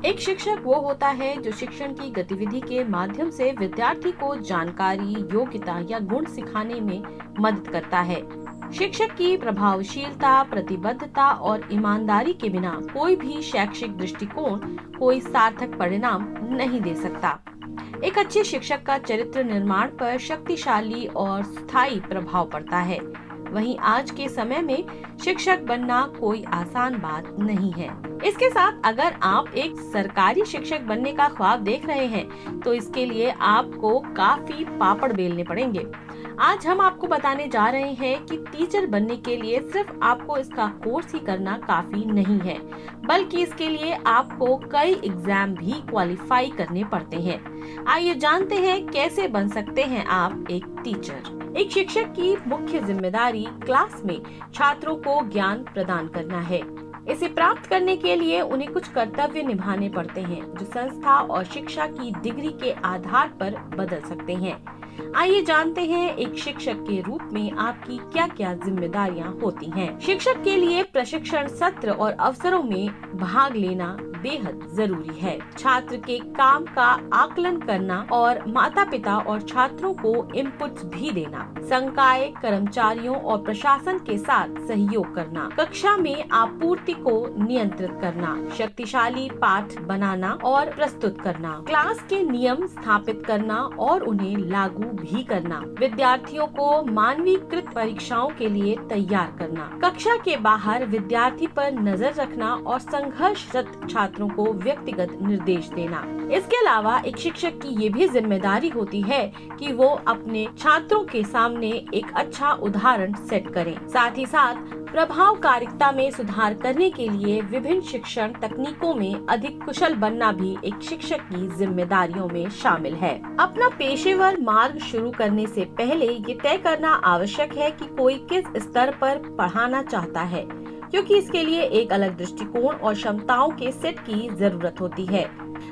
एक शिक्षक वो होता है जो शिक्षण की गतिविधि के माध्यम से विद्यार्थी को जानकारी, योग्यता या गुण सिखाने में मदद करता है। शिक्षक की प्रभावशीलता, प्रतिबद्धता और ईमानदारी के बिना कोई भी शैक्षिक दृष्टिकोण कोई सार्थक परिणाम नहीं दे सकता। एक अच्छे शिक्षक का चरित्र निर्माण पर शक्तिशाली और स्थायी प्रभाव पड़ता है। वहीं आज के समय में शिक्षक बनना कोई आसान बात नहीं है। इसके साथ अगर आप एक सरकारी शिक्षक बनने का ख्वाब देख रहे हैं, तो इसके लिए आपको काफी पापड़ बेलने पड़ेंगे। आज हम आपको बताने जा रहे हैं कि टीचर बनने के लिए सिर्फ आपको इसका कोर्स ही करना काफी नहीं है, बल्कि इसके लिए आपको कई एग्जाम भी क्वालिफाई करने पड़ते हैं। आइए जानते हैं कैसे बन सकते हैं आप एक टीचर। एक शिक्षक की मुख्य जिम्मेदारी क्लास में छात्रों को ज्ञान प्रदान करना है। इसे प्राप्त करने के लिए उन्हें कुछ कर्तव्य निभाने पड़ते हैं, जो संस्था और शिक्षा की डिग्री के आधार पर बदल सकते हैं। आइए जानते हैं एक शिक्षक के रूप में आपकी क्या क्या जिम्मेदारियां होती हैं। शिक्षक के लिए प्रशिक्षण सत्र और अवसरों में भाग लेना बेहद जरूरी है। छात्र के काम का आकलन करना और माता पिता और छात्रों को इनपुट्स भी देना, संकाय कर्मचारियों और प्रशासन के साथ सहयोग करना, कक्षा में आपूर्ति को नियंत्रित करना, शक्तिशाली पाठ बनाना और प्रस्तुत करना, क्लास के नियम स्थापित करना और उन्हें लागू भी करना, विद्यार्थियों को मानवीकृत परीक्षाओं के लिए तैयार करना, कक्षा के बाहर विद्यार्थी पर नजर रखना और संघर्षरत छात्रों को व्यक्तिगत निर्देश देना। इसके अलावा एक शिक्षक की ये भी जिम्मेदारी होती है कि वो अपने छात्रों के सामने एक अच्छा उदाहरण सेट करें। साथ ही साथ प्रभावकारिता में सुधार करने के लिए विभिन्न शिक्षण तकनीकों में अधिक कुशल बनना भी एक शिक्षक की जिम्मेदारियों में शामिल है। अपना पेशेवर मार्ग शुरू करने से पहले ये तय करना आवश्यक है कि कोई किस स्तर पर पढ़ाना चाहता है, क्योंकि इसके लिए एक अलग दृष्टिकोण और क्षमताओं के सेट की जरूरत होती है।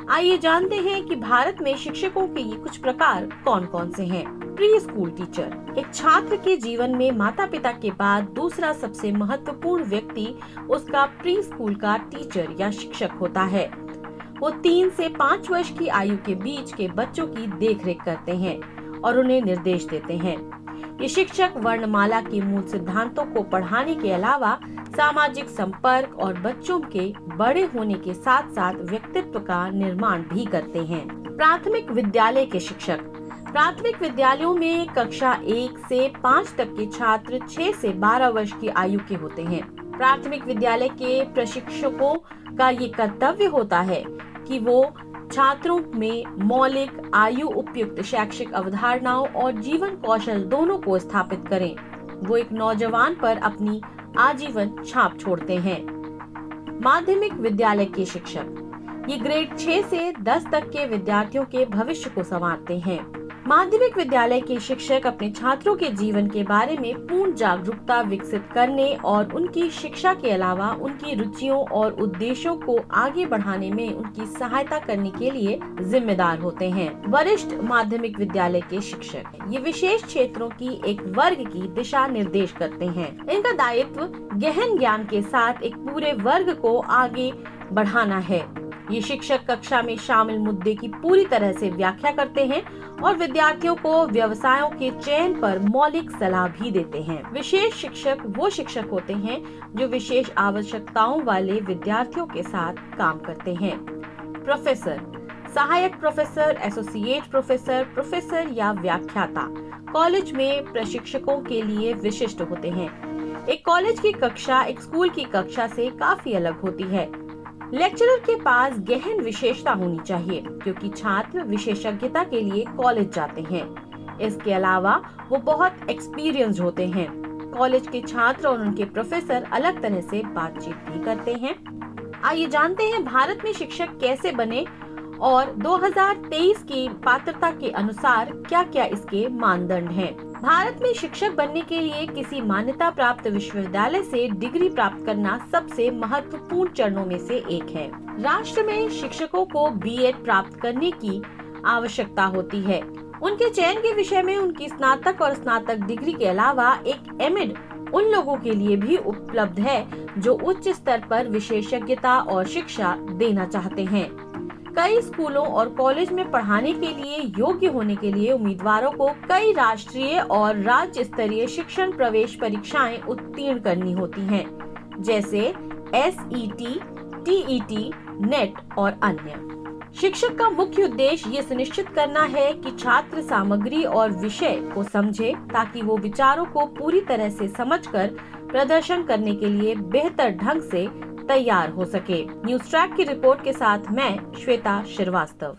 आइए जानते हैं कि भारत में शिक्षकों के ये कुछ प्रकार कौन कौन से हैं। प्री स्कूल टीचर एक छात्र के जीवन में माता पिता के बाद दूसरा सबसे महत्वपूर्ण व्यक्ति उसका प्री स्कूल का टीचर या शिक्षक होता है। वो 3 से 5 वर्ष की आयु के बीच के बच्चों की देखरेख करते हैं और उन्हें निर्देश देते हैं। ये शिक्षक वर्णमाला के मूल सिद्धांतों को पढ़ाने के अलावा सामाजिक संपर्क और बच्चों के बड़े होने के साथ साथ व्यक्तित्व का निर्माण भी करते हैं। प्राथमिक विद्यालय के शिक्षक प्राथमिक विद्यालयों में कक्षा 1 से 5 तक के छात्र 6 से 12 वर्ष की आयु के होते हैं। प्राथमिक विद्यालय के प्रशिक्षकों का ये कर्तव्य होता है कि वो छात्रों में मौलिक, आयु उपयुक्त शैक्षिक अवधारणाओं और जीवन कौशल दोनों को स्थापित करें। वो एक नौजवान पर अपनी आजीवन छाप छोड़ते हैं। माध्यमिक विद्यालय के शिक्षक ये ग्रेड 6 से 10 तक के विद्यार्थियों के भविष्य को संवारते हैं। माध्यमिक विद्यालय के शिक्षक अपने छात्रों के जीवन के बारे में पूर्ण जागरूकता विकसित करने और उनकी शिक्षा के अलावा उनकी रुचियों और उद्देश्यों को आगे बढ़ाने में उनकी सहायता करने के लिए जिम्मेदार होते हैं। वरिष्ठ माध्यमिक विद्यालय के शिक्षक ये विशेष क्षेत्रों की एक वर्ग की दिशा निर्देश करते हैं। इनका दायित्व गहन ज्ञान के साथ एक पूरे वर्ग को आगे बढ़ाना है। ये शिक्षक कक्षा में शामिल मुद्दे की पूरी तरह से व्याख्या करते हैं और विद्यार्थियों को व्यवसायों के चयन पर मौलिक सलाह भी देते हैं। विशेष शिक्षक वो शिक्षक होते हैं जो विशेष आवश्यकताओं वाले विद्यार्थियों के साथ काम करते हैं। प्रोफेसर सहायक प्रोफेसर, एसोसिएट प्रोफेसर, प्रोफेसर या व्याख्याता कॉलेज में प्रशिक्षकों के लिए विशिष्ट होते हैं। एक कॉलेज की कक्षा एक स्कूल की कक्षा से काफी अलग होती है। लेक्चरर के पास गहन विशेषता होनी चाहिए, क्योंकि छात्र विशेषज्ञता के लिए कॉलेज जाते हैं। इसके अलावा वो बहुत एक्सपीरियंस्ड होते हैं। कॉलेज के छात्र और उनके प्रोफेसर अलग तरह से बातचीत भी करते हैं। आइए जानते हैं भारत में शिक्षक कैसे बने और 2023 की पात्रता के अनुसार क्या क्या इसके मानदंड हैं। भारत में शिक्षक बनने के लिए किसी मान्यता प्राप्त विश्वविद्यालय से डिग्री प्राप्त करना सबसे महत्वपूर्ण चरणों में से एक है। राष्ट्र में शिक्षकों को बीएड प्राप्त करने की आवश्यकता होती है। उनके चयन के विषय में उनकी स्नातक और स्नातक डिग्री के अलावा एक एमएड उन लोगों के लिए भी उपलब्ध है जो उच्च स्तर पर विशेषज्ञता और शिक्षा देना चाहते हैं। कई स्कूलों और कॉलेज में पढ़ाने के लिए योग्य होने के लिए उम्मीदवारों को कई राष्ट्रीय और राज्य स्तरीय शिक्षण प्रवेश परीक्षाएं उत्तीर्ण करनी होती हैं, जैसे SET, TET, नेट और अन्य। शिक्षक का मुख्य उद्देश्य ये सुनिश्चित करना है कि छात्र सामग्री और विषय को समझे ताकि वो विचारों को पूरी तरह से समझकर प्रदर्शन करने के लिए बेहतर ढंग से तैयार हो सके। न्यूज़ ट्रैक की रिपोर्ट के साथ मैं श्वेता श्रीवास्तव।